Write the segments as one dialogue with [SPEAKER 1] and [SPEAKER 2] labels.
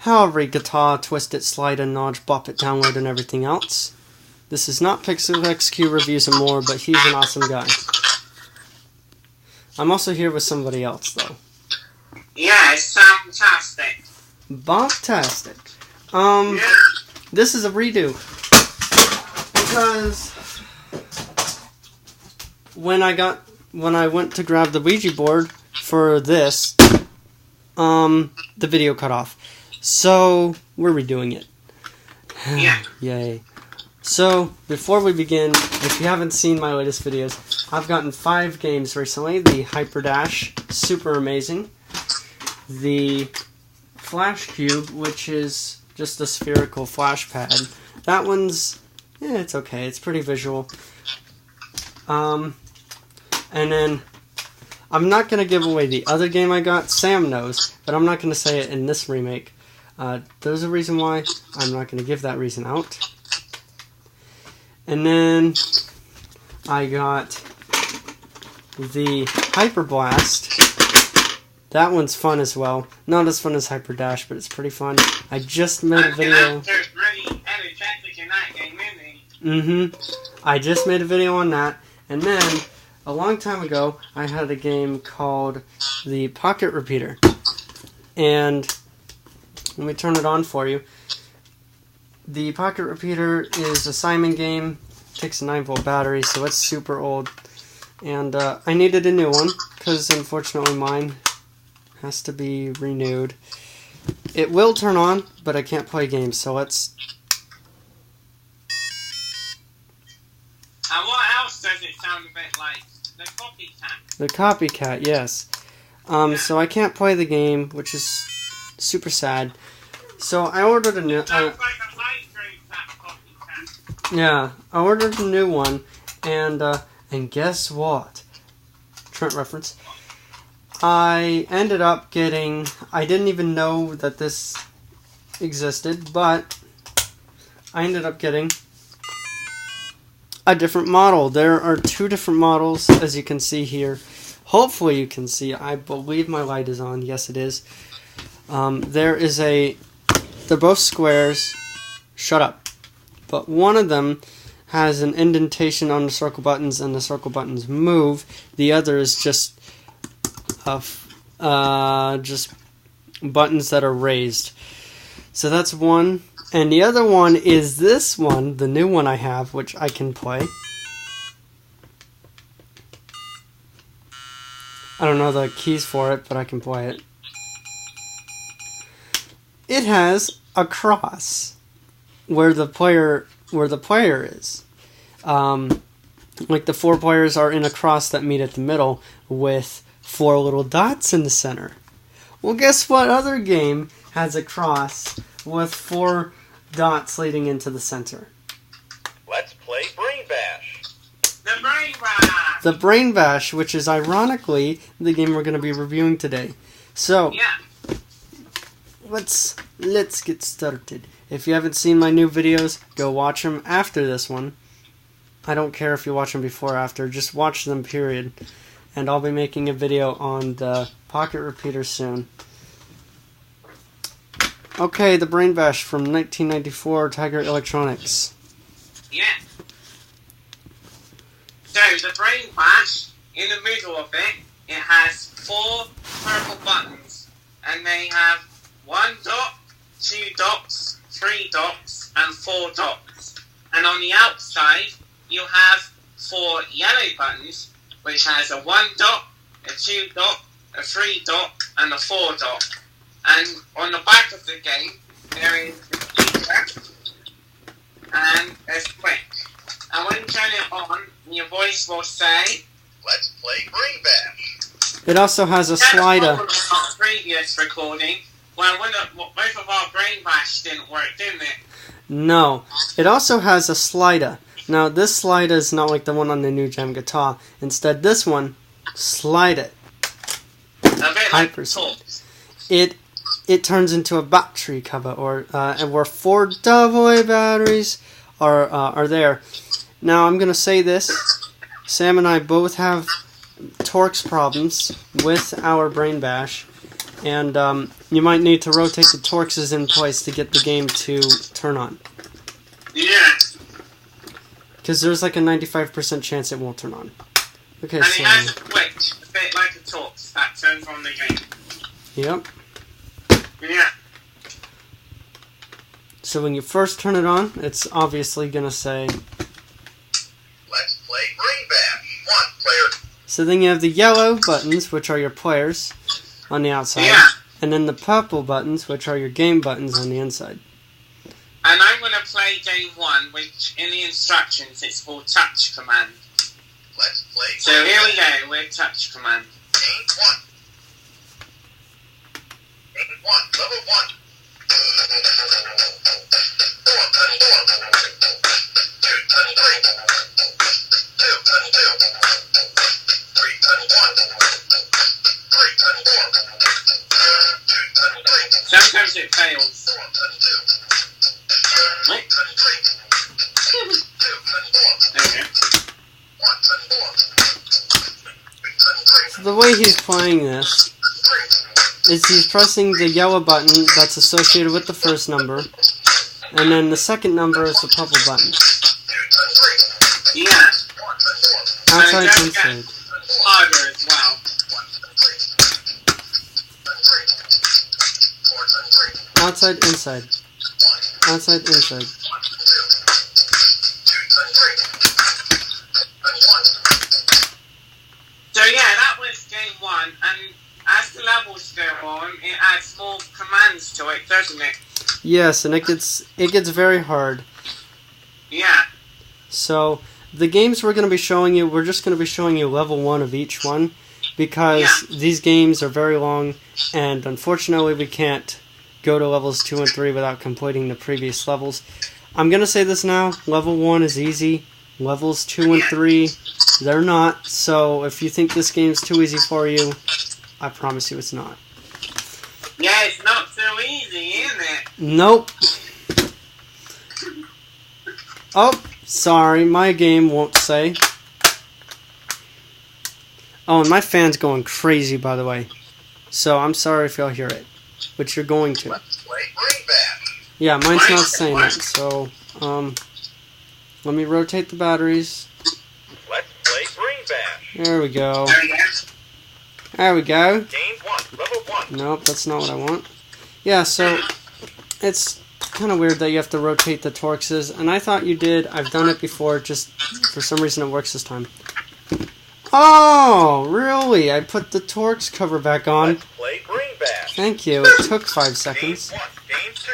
[SPEAKER 1] However, guitar, twist it, slide and notch, bop it, download, and everything else. This is not PixelXQ Reviews and More, but he's an awesome guy. I'm also here with somebody else, though.
[SPEAKER 2] Yeah, it's fantastic.
[SPEAKER 1] Bombtastic. This is a redo. Because when I went to grab the Ouija board for this, the video cut off. So, we're redoing it.
[SPEAKER 2] Yeah.
[SPEAKER 1] Yay. So, before we begin, if you haven't seen my latest videos, I've gotten 5 games recently. The Hyper Dash, super amazing. The Flash Cube, which is just a spherical flash pad. That one's, it's okay. It's pretty visual. And then, I'm not going to give away the other game I got. Sam knows, but I'm not going to say it in this remake. There's a reason why. I'm not going to give that reason out. And then I got the Hyper Blast. That one's fun as well. Not as fun as Hyper Dash, but it's pretty fun. I just made a video.
[SPEAKER 2] Really energetic in that game, isn't he?
[SPEAKER 1] I just made a video on that. And then, a long time ago, I had a game called the Pocket Repeater. And let me turn it on for you. The Pocket Repeater is a Simon game. Takes a 9-volt battery, so it's super old. And I needed a new one, because unfortunately mine has to be renewed. It will turn on, but I can't play games, so let's...
[SPEAKER 2] And what else does it sound a bit like? The Copycat.
[SPEAKER 1] The Copycat, yes. So I can't play the game, which is super sad. So I ordered a new...
[SPEAKER 2] Sounds like a high-grade Copycat.
[SPEAKER 1] Yeah, I ordered a new one, and guess what? Trent reference. I ended up getting... I didn't even know that this existed, but I ended up getting a different model. There are 2 different models, as you can see here. Hopefully you can see. I believe my light is on. Yes, it is. There is a... They're both squares. Shut up. But one of them has an indentation on the circle buttons, and the circle buttons move. The other is just buttons that are raised. So that's one. And the other one is this one, the new one I have, which I can play. I don't know the keys for it, but I can play it. It has a cross where the player is. Like the 4 players are in a cross that meet at the middle with 4 little dots in the center. Well, guess what other game has a cross with 4 dots leading into the center?
[SPEAKER 3] Let's play Brain Bash.
[SPEAKER 2] The Brain Bash.
[SPEAKER 1] The Brain Bash, which is ironically the game we're going to be reviewing today. So,
[SPEAKER 2] Yeah.
[SPEAKER 1] let's get started. If you haven't seen my new videos, go watch them after this one. I don't care if you watch them before or after, just watch them, period. And I'll be making a video on the Pocket Repeater soon. Okay, the Brain Bash from 1994, Tiger Electronics.
[SPEAKER 2] Yeah. So, the Brain Bash, in the middle of it, it has 4 purple buttons. And they have 1 dot, 2 dots, 3 dots, and 4 dots. And on the outside, you have 4 yellow buttons, which has a 1 dot, a 2 dot, a 3 dot, and a 4 dot. And on the back of the game, there is a speaker and a switch. And when you turn it on, your voice will say,
[SPEAKER 3] Let's play Brain Bash.
[SPEAKER 1] It also has a slider.
[SPEAKER 2] That's our previous recording, where both of our Brain Bash didn't work, didn't it?
[SPEAKER 1] No. It also has a slider. Now, this slider is not like the one on the new Jam guitar. Instead, this one, slide it.
[SPEAKER 2] A bit like
[SPEAKER 1] Hyper
[SPEAKER 2] Talks.
[SPEAKER 1] It turns into a battery cover, and where 4 AA batteries are there. Now, I'm going to say this. Sam and I both have Torx problems with our Brain Bash. And you might need to rotate the Torxes in place to get the game to turn on.
[SPEAKER 2] Yeah.
[SPEAKER 1] Because there's like a 95% chance it won't turn on. Okay,
[SPEAKER 2] And
[SPEAKER 1] so...
[SPEAKER 2] it has a switch, a bit like a Torx, that turns on the game.
[SPEAKER 1] Yep.
[SPEAKER 2] Yeah.
[SPEAKER 1] So when you first turn it on, it's obviously going to say...
[SPEAKER 3] Let's play Brain Bash. 1 player.
[SPEAKER 1] So then you have the yellow buttons, which are your players, on the outside.
[SPEAKER 2] Yeah.
[SPEAKER 1] And then the purple buttons, which are your game buttons on the inside.
[SPEAKER 2] And I'm going to play game 1, which in the instructions it's called touch command.
[SPEAKER 3] Let's play
[SPEAKER 2] So
[SPEAKER 3] Brain
[SPEAKER 2] here we
[SPEAKER 3] Bash.
[SPEAKER 2] go, we're touch command.
[SPEAKER 3] Game 1. Game 1, level 1. 4 touch 2 touch 3. 2 touch 2. 3 touch 1. 3 touch 4. 2 touch 3.
[SPEAKER 2] Sometimes it fails.
[SPEAKER 3] 4 touch 2.
[SPEAKER 2] Wait.
[SPEAKER 3] 2 touch 3. 2 touch 4.
[SPEAKER 2] There we go.
[SPEAKER 3] 1 touch 4. 3 touch 3.
[SPEAKER 1] So the way he's playing this is he's pressing the yellow button that's associated with the first number, and then the second number is the purple button.
[SPEAKER 3] 2 touch 3.
[SPEAKER 2] Yeah.
[SPEAKER 3] 1 touch 4.
[SPEAKER 1] Outside,
[SPEAKER 2] And it does
[SPEAKER 1] inside.
[SPEAKER 2] get harder as well.
[SPEAKER 3] 1 touch 3. 4 touch 3.
[SPEAKER 1] Outside, inside. Outside, inside.
[SPEAKER 3] 1 touch 2. 2 touch 3. Touch 1.
[SPEAKER 2] So yeah, that was game 1, and as the levels go on, it adds more commands to it, doesn't it?
[SPEAKER 1] Yes, and it gets very hard.
[SPEAKER 2] Yeah.
[SPEAKER 1] So the games we're going to be showing you, we're just going to be showing you level 1 of each one, because these games are very long, and unfortunately we can't go to levels 2 and 3 without completing the previous levels. I'm going to say this now, level 1 is easy, levels 2 and 3, they're not, so if you think this game's too easy for you, I promise you it's not.
[SPEAKER 2] Yeah, it's not so easy, isn't it?
[SPEAKER 1] Nope. Oh, sorry, my game won't say. Oh, and my fan's going crazy, by the way. So I'm sorry if y'all hear it, which you're going to.
[SPEAKER 3] Let's play Brain Bash.
[SPEAKER 1] Yeah, mine's not saying that, so, let me rotate the batteries.
[SPEAKER 3] Let's play Brain Bash.
[SPEAKER 1] There we go.
[SPEAKER 2] There we go.
[SPEAKER 1] There we go.
[SPEAKER 3] Game 1, level 1.
[SPEAKER 1] Nope, that's not what I want. Yeah, so, it's kind of weird that you have to rotate the Torxes, and I thought you did. I've done it before, just for some reason it works this time. Oh, really? I put the Torx cover back on.
[SPEAKER 3] Let's play Brain Bash.
[SPEAKER 1] Thank you. It took 5
[SPEAKER 3] Game
[SPEAKER 1] seconds.
[SPEAKER 3] 1, Game 2.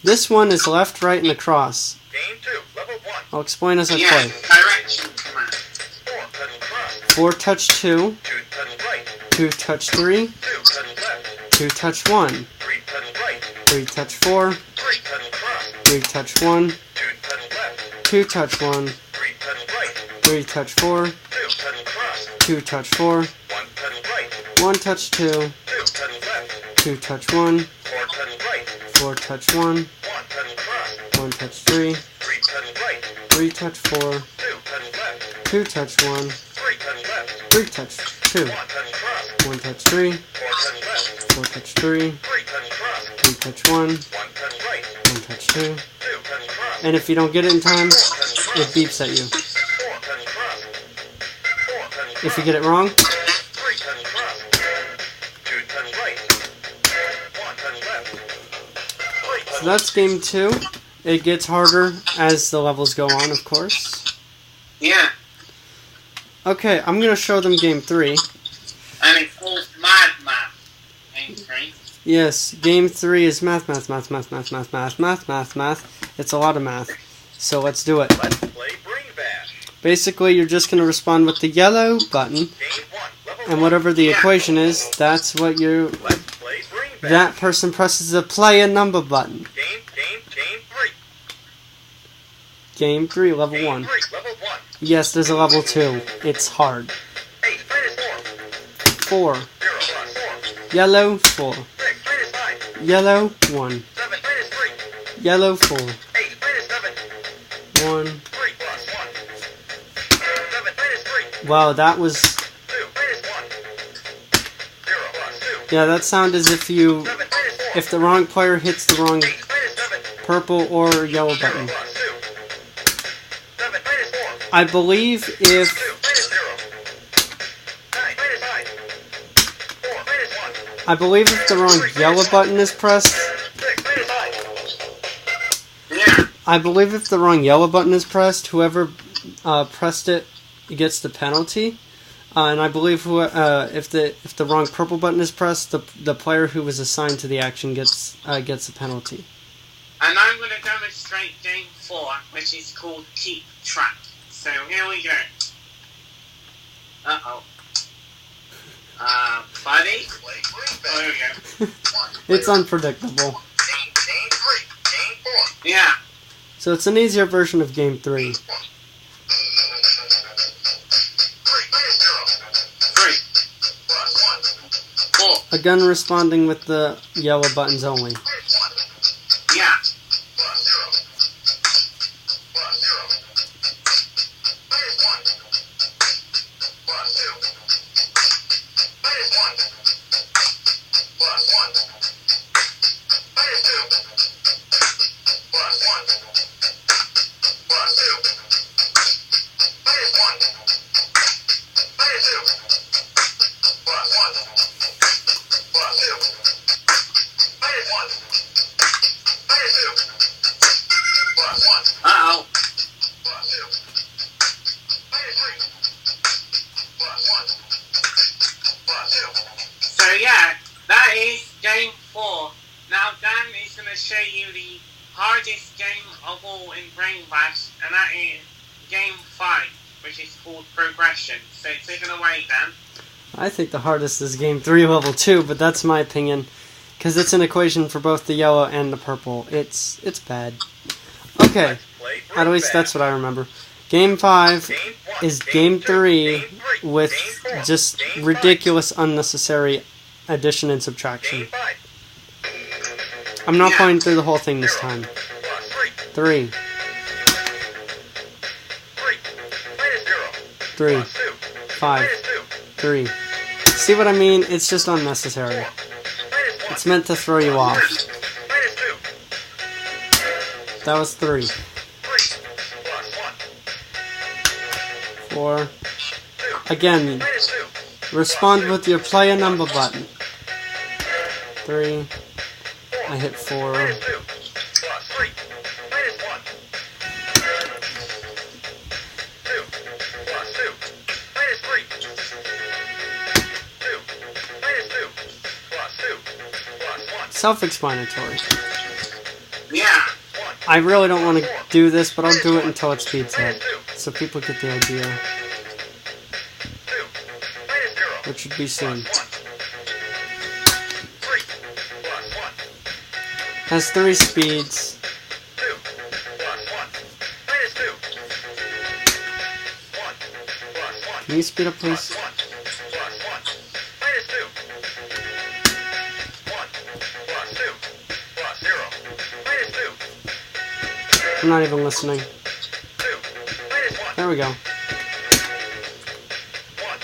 [SPEAKER 1] This one is left, right, and across.
[SPEAKER 3] Game 2, level 1.
[SPEAKER 1] I'll explain as I
[SPEAKER 2] Yeah,
[SPEAKER 1] play.
[SPEAKER 2] direction command.
[SPEAKER 3] 4 touch left.
[SPEAKER 1] 4 touch 2,
[SPEAKER 3] 2 touch right.
[SPEAKER 1] 2 touch 3,
[SPEAKER 3] 2 touch left.
[SPEAKER 1] 2 touch 1,
[SPEAKER 3] 3 touch right.
[SPEAKER 1] 3 touch 4,
[SPEAKER 3] 3 touch cross.
[SPEAKER 1] 3 touch 1,
[SPEAKER 3] 2 touch left.
[SPEAKER 1] 2 touch 1,
[SPEAKER 3] 3 touch right.
[SPEAKER 1] 3 touch 4,
[SPEAKER 3] 2 touch cross.
[SPEAKER 1] 2 touch 4,
[SPEAKER 3] 1 touch right.
[SPEAKER 1] 1 touch 2,
[SPEAKER 3] 2 touch left.
[SPEAKER 1] 2 touch 1,
[SPEAKER 3] 4 touch right.
[SPEAKER 1] 4 touch 1,
[SPEAKER 3] 1 touch cross.
[SPEAKER 1] 1 touch 3,
[SPEAKER 3] 3 touch right.
[SPEAKER 1] 3 touch 4,
[SPEAKER 3] 2 touch left.
[SPEAKER 1] 2 touch 1,
[SPEAKER 3] 3 touch left.
[SPEAKER 1] 3 touch 2,
[SPEAKER 3] 1 touch cross.
[SPEAKER 1] 1 touch 3,
[SPEAKER 3] 4 touch left.
[SPEAKER 1] 4 touch 3,
[SPEAKER 3] 3 touch cross.
[SPEAKER 1] 3 touch 1,
[SPEAKER 3] 1 touch right.
[SPEAKER 1] 1 touch 2,
[SPEAKER 3] 2 touch cross.
[SPEAKER 1] and if you don't get it in time,
[SPEAKER 3] 4 touch cross.
[SPEAKER 1] it beeps at you.
[SPEAKER 3] 4 touch cross. 4 touch cross.
[SPEAKER 1] If you get it wrong,
[SPEAKER 3] 3 touch cross. 2 touch right. 1 touch left. 3 touch
[SPEAKER 1] so that's game 2. It gets harder as the levels go on, of course.
[SPEAKER 2] Yeah.
[SPEAKER 1] Okay, I'm going to show them game 3.
[SPEAKER 2] And it's called Mad Map. Game 3.
[SPEAKER 1] Yes, game 3 is math. It's a lot of math. So let's do it.
[SPEAKER 3] Let's play Brain Bash.
[SPEAKER 1] Basically, you're just going to respond with the yellow button,
[SPEAKER 3] Game 1, level 1.
[SPEAKER 1] and whatever the equation is, that's what you...
[SPEAKER 3] Let's play Brain Bash.
[SPEAKER 1] That person presses the play a number button.
[SPEAKER 3] Game 3.
[SPEAKER 1] Game 3, level
[SPEAKER 3] Game
[SPEAKER 1] 1.
[SPEAKER 3] 3, level 1.
[SPEAKER 1] Yes, there's a level 2. It's hard.
[SPEAKER 3] 8 minus 4.
[SPEAKER 1] 4.
[SPEAKER 3] 0 plus 4.
[SPEAKER 1] Yellow, 4.
[SPEAKER 3] 6 minus 9.
[SPEAKER 1] Yellow, 1.
[SPEAKER 3] 7 minus 3.
[SPEAKER 1] Yellow, 4.
[SPEAKER 3] 8 minus 7.
[SPEAKER 1] 1.
[SPEAKER 3] 3 plus 1. 7 minus 3.
[SPEAKER 1] Wow, that was...
[SPEAKER 3] 2 minus 1. 0 plus 2.
[SPEAKER 1] Yeah, that sound is if the wrong player hits the wrong purple or yellow button. I believe if the wrong yellow button is pressed, whoever pressed it gets the penalty. And I believe if the wrong purple button is pressed, the player who was assigned to the action gets a penalty.
[SPEAKER 2] And I'm going to demonstrate game 4, which is called Keep Track. So here we go. Buddy? Oh, here we go.
[SPEAKER 1] It's unpredictable.
[SPEAKER 2] Yeah.
[SPEAKER 1] So it's an easier version of game 3.
[SPEAKER 2] 3. 4.
[SPEAKER 1] Again, responding with the yellow buttons only.
[SPEAKER 2] Yeah. Uh-oh. So yeah, that is game 4. Now Dan is going to show you the hardest game of all in Brain Bash, and that is game 5, which is called Progression. So take it away, Dan.
[SPEAKER 1] I think the hardest is game 3, level 2, but that's my opinion, because it's an equation for both the yellow and the purple. It's bad. Okay, at least that's what I remember. Game 5 is game 3 with just ridiculous, unnecessary addition and subtraction. I'm not playing through the whole thing this time. 3. 3. 5. 3. See what I mean? It's just unnecessary. It's meant to throw you off. That was 3. 4. Again, respond with your play a number button. 3. I hit 4. 2. Self-explanatory.
[SPEAKER 2] Yeah.
[SPEAKER 1] I really don't want to do this, but I'll do it until it speeds up, so people get the idea. Which should be soon. Has 3 speeds. Can you speed up, please? I'm not even listening. There we go.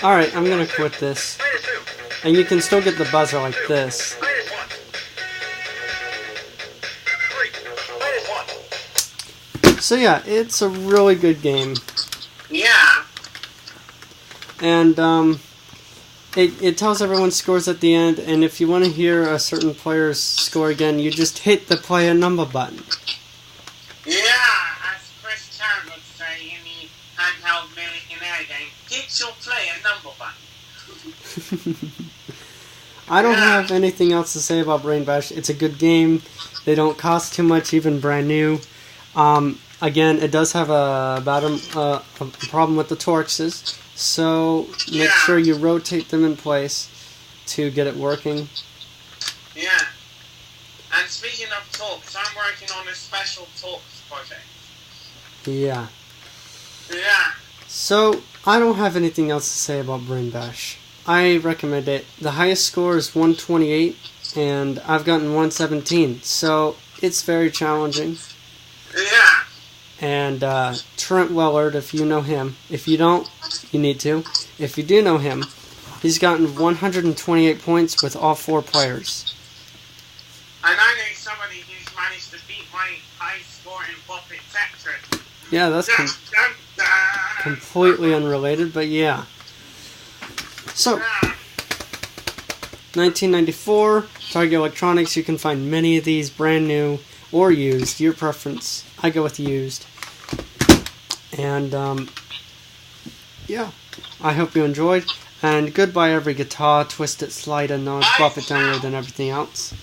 [SPEAKER 1] Alright, I'm gonna quit this. And you can still get the buzzer like this. So yeah, it's a really good game.
[SPEAKER 2] Yeah.
[SPEAKER 1] And it tells everyone's scores at the end, and if you want to hear a certain player's score again, you just hit the play a number button.
[SPEAKER 2] Yeah, as Chris Chan would say in the handheld millionaire game, hit your play a number button.
[SPEAKER 1] I don't have anything else to say about Brain Bash. It's a good game. They don't cost too much, even brand new. Again, it does have a problem with the Torxes, so make sure you rotate them in place to get it working.
[SPEAKER 2] Yeah. And speaking of Torx, I'm working on a special Torx project.
[SPEAKER 1] Yeah.
[SPEAKER 2] Yeah.
[SPEAKER 1] So, I don't have anything else to say about Brain Bash. I recommend it. The highest score is 128, and I've gotten 117, so it's very challenging.
[SPEAKER 2] Yeah.
[SPEAKER 1] And Trent Wellard, if you know him. If you don't, you need to. If you do know him, He's gotten 128 points with all 4 players.
[SPEAKER 2] And I know somebody who's managed to beat my high score in Puppet Tetris.
[SPEAKER 1] Yeah, that's completely unrelated, but yeah. So, 1994, Target Electronics. You can find many of these brand new or used, your preference. I go with used. And, yeah, I hope you enjoyed. And goodbye every guitar, twist it, slide it, nose, bop it, download, and everything else.